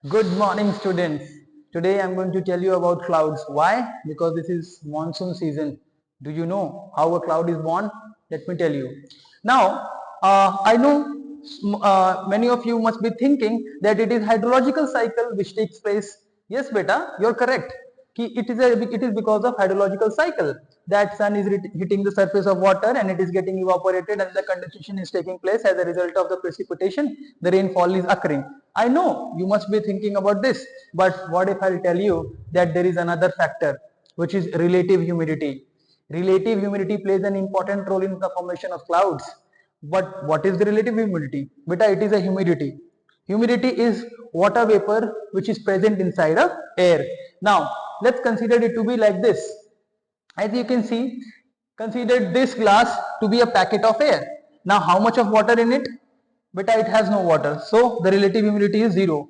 Good morning, students. Today I am going to tell you about clouds. Why? Because this is monsoon season. Do you know how a cloud is born? Let me tell you. Now, I know many of you must be thinking that it is hydrological cycle which takes place. Yes, beta, you're correct. It is because of hydrological cycle that sun is hitting the surface of water and it is getting evaporated and the condensation is taking place. As a result of the precipitation, the rainfall is occurring. I know you must be thinking about this, but what if I'll tell you that there is another factor, which is relative humidity. Relative humidity plays an important role in the formation of clouds. But what is the relative humidity? Beta, it is a humidity. Humidity is water vapor which is present inside a air. Now, let's consider it to be like this. As you can see, consider this glass to be a packet of air. Now, how much of water in it? Beta, it has no water. So, the relative humidity is 0.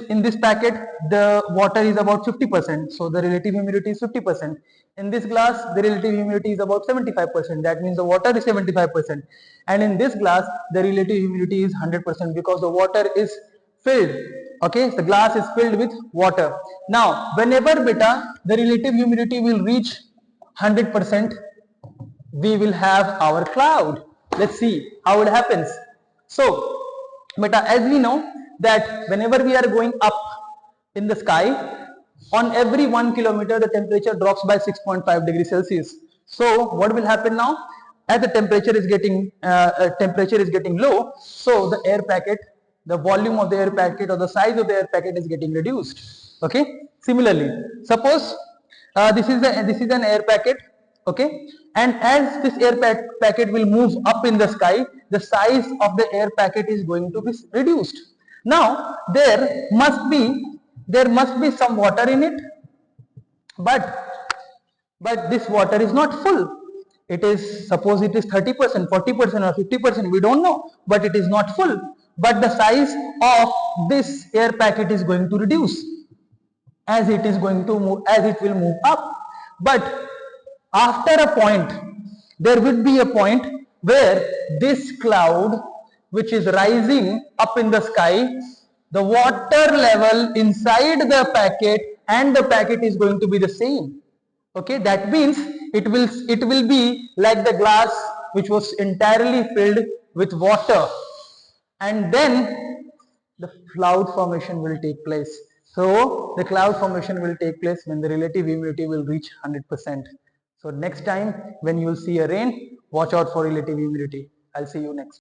In this packet, the water is about 50%. So, the relative humidity is 50%. In this glass, the relative humidity is about 75%. That means the water is 75%. And in this glass, the relative humidity is 100% because the water is filled. Okay, the glass is filled with water. Now, whenever beta, the relative humidity will reach 100%, we will have our cloud. Let's see how it happens. So, beta, as we know that whenever we are going up in the sky, on every 1 kilometer the temperature drops by 6.5 degrees Celsius. So, what will happen now? As the temperature is getting low, so the air packet, the volume of the air packet or the size of the air packet is getting reduced. Okay. Similarly, suppose this is an air packet. Okay, and as this air packet will move up in the sky, the size of the air packet is going to be reduced. Now there must be some water in it, but this water is not full. It is, suppose it is 30%, 40% or 50%, we don't know, but it is not full. But the size of this air packet is going to reduce as it will move up. But after a point, there would be a point where this cloud, which is rising up in the sky, the water level inside the packet and the packet is going to be the same. Okay, that means it will be like the glass which was entirely filled with water, and then the cloud formation will take place. So the cloud formation will take place when the relative humidity will reach 100%. So next time when you will see a rain, watch out for relative humidity. I'll see you next.